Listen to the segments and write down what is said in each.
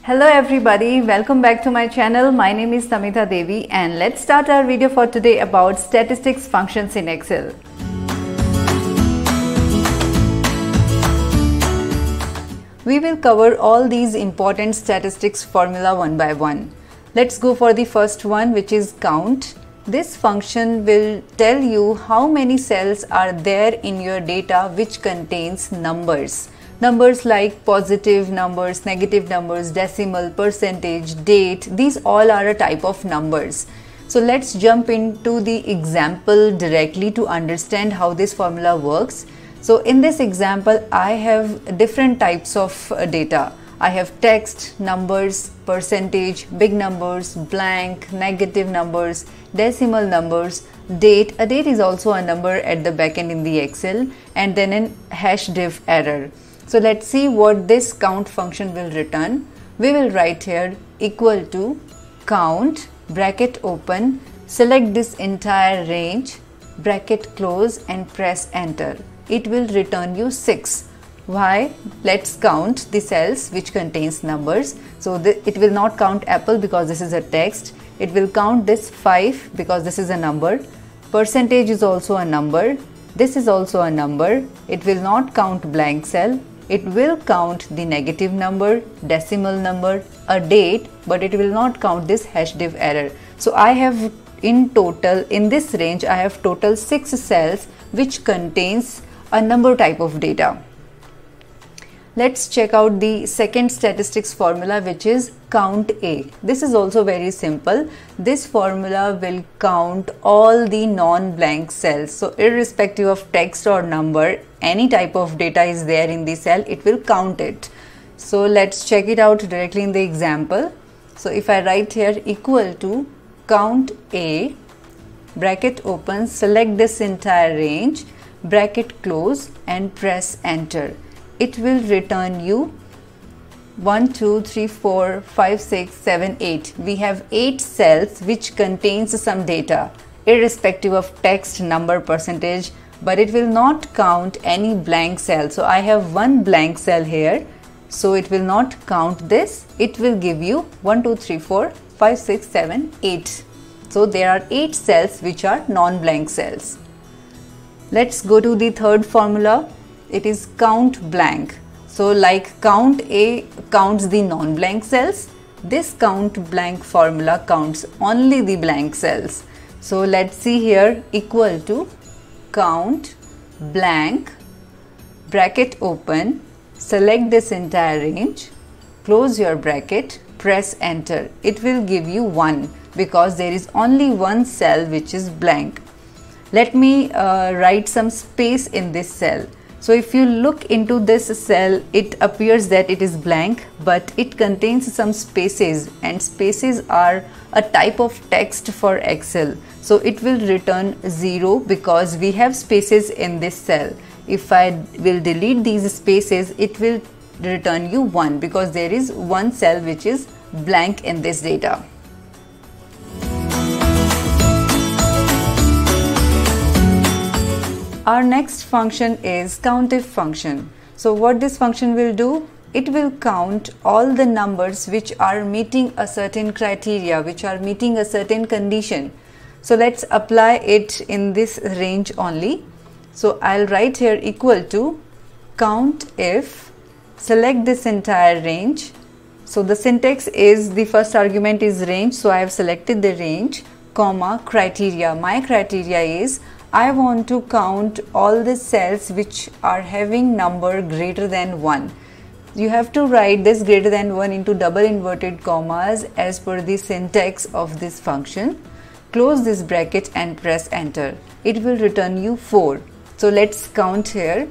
Hello everybody, welcome back to my channel. My name is Samita Devi and let's start our video for today about statistics functions in Excel. We will cover all these important statistics formula one by one. Let's go for the first one, which is count. This function will tell you how many cells are there in your data which contains numbers. Numbers like positive numbers, negative numbers, decimal, percentage, date, these all are a type of numbers. So let's jump into the example directly to understand how this formula works. So in this example, I have different types of data. I have text, numbers, percentage, big numbers, blank, negative numbers, decimal numbers, date. A date is also a number at the back end in the Excel, and then an hash div error. So let's see what this count function will return. We will write here equal to count, bracket open, select this entire range, bracket close and press enter. It will return you 6. Why? Let's count the cells which contains numbers. So it will not count apple because this is a text. It will count this 5 because this is a number. Percentage is also a number. This is also a number. It will not count blank cell. It will count the negative number, decimal number, a date, but it will not count this hash div error. So I have in total, in this range, I have total 6 cells which contains a number type of data. Let's check out the second statistics formula, which is count A. This is also very simple. This formula will count all the non-blank cells. So irrespective of text or number, any type of data is there in the cell, it will count it. So let's check it out directly in the example. So if I write here equal to count A, bracket open, select this entire range, bracket close and press enter. It will return you 1, 2, 3, 4, 5, 6, 7, 8. We have 8 cells which contains some data irrespective of text, number, percentage, but it will not count any blank cell. So I have one blank cell here, so it will not count this. It will give you 1, 2, 3, 4, 5, 6, 7, 8. So there are 8 cells which are non-blank cells. Let's go to the third formula. It is count blank. So like count A counts the non-blank cells, this count blank formula counts only the blank cells. So let's see here equal to count blank, bracket open, select this entire range, close your bracket, press enter. It will give you 1 because there is only one cell which is blank. Let me write some space in this cell. So if you look into this cell, it appears that it is blank, but it contains some spaces, and spaces are a type of text for Excel. So it will return 0 because we have spaces in this cell. If I will delete these spaces, it will return you 1 because there is one cell which is blank in this data. Our next function is countif function. So what this function will do? It will count all the numbers which are meeting a certain criteria, which are meeting a certain condition. So let's apply it in this range only. So I'll write here equal to count if, select this entire range. So the syntax is the first argument is range. So I have selected the range, comma, criteria. My criteria is I want to count all the cells which are having number greater than 1. You have to write this greater than 1 into double inverted commas as per the syntax of this function. Close this bracket and press enter. It will return you 4. So let's count here.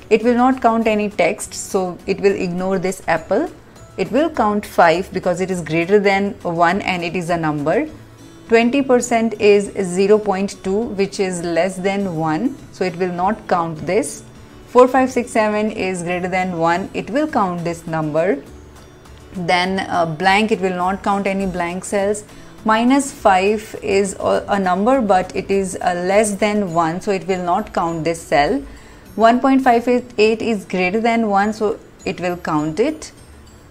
It will not count any text, so it will ignore this apple. It will count 5 because it is greater than 1 and it is a number. 20% is 0.2, which is less than 1, so it will not count this. 4, 5, 6, 7 is greater than 1, it will count this number. Then blank, it will not count any blank cells. Minus 5 is a number, but it is less than 1, so it will not count this cell. 1.588 is greater than 1, so it will count it.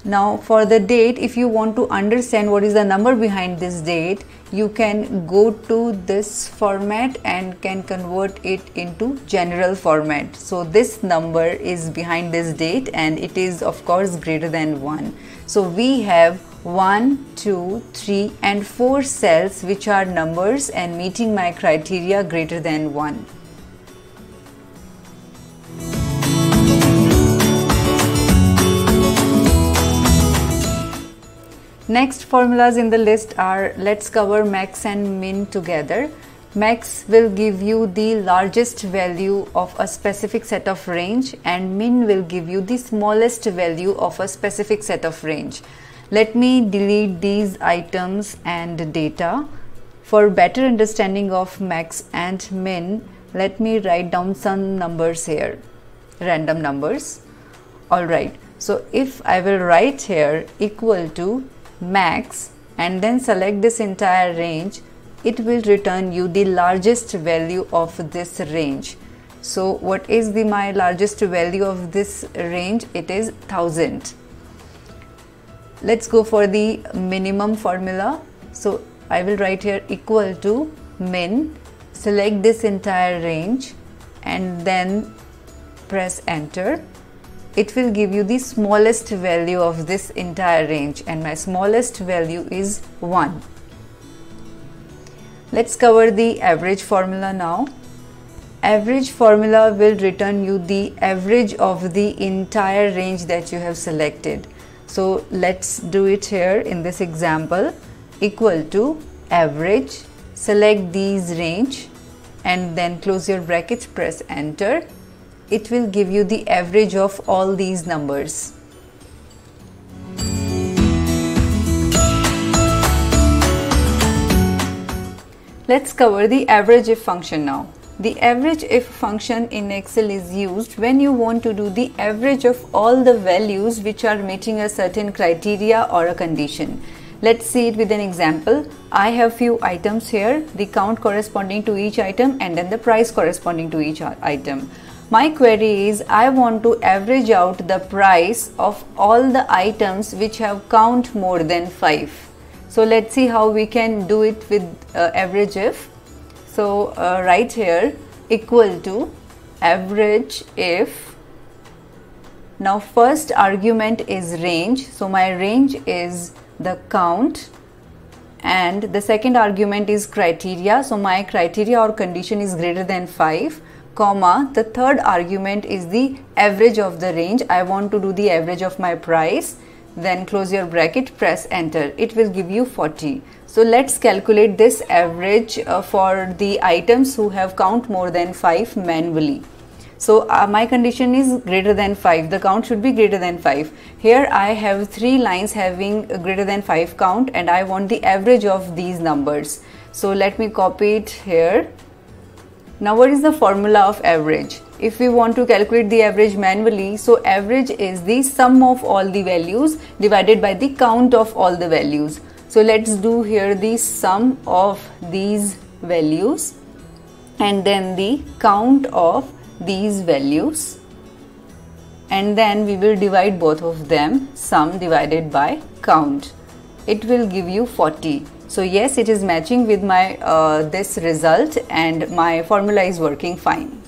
Now for the date, if you want to understand what is the number behind this date, you can go to this format and can convert it into general format. So this number is behind this date and it is of course greater than 1. So we have 1, 2, 3 and 4 cells which are numbers and meeting my criteria greater than 1. Next formulas in the list are, let's cover max and min together. Max will give you the largest value of a specific set of range and min will give you the smallest value of a specific set of range. Let me delete these items and data. For better understanding of max and min, let me write down some numbers here, random numbers. Alright, so if I will write here equal to max and then select this entire range, it will return you the largest value of this range. So what is my largest value of this range? It is 1000. Let's go for the minimum formula. So I will write here equal to min, select this entire range and then press enter. It will give you the smallest value of this entire range and my smallest value is 1. Let's cover the average formula now. Average formula will return you the average of the entire range that you have selected. So let's do it here in this example. Equal to average, select these range and then close your brackets, press enter. It will give you the average of all these numbers. Let's cover the average if function now. The average if function in Excel is used when you want to do the average of all the values which are meeting a certain criteria or a condition. Let's see it with an example. I have few items here, the count corresponding to each item and then the price corresponding to each item. My query is I want to average out the price of all the items which have count more than 5. So let's see how we can do it with average if. So right here equal to average if. Now first argument is range. So my range is the count and the second argument is criteria. So my criteria or condition is greater than 5. Comma, the third argument is the average of the range. I want to do the average of my price. Then close your bracket, press enter. It will give you 40. So let's calculate this average for the items who have count more than 5 manually. So my condition is greater than 5. The count should be greater than 5. Here I have 3 lines having greater than 5 count and I want the average of these numbers. So let me copy it here. Now what is the formula of average? If we want to calculate the average manually, so average is the sum of all the values divided by the count of all the values. So let's do here the sum of these values and then the count of these values and then we will divide both of them, sum divided by count. It will give you 40. So yes, it is matching with my this result and my formula is working fine.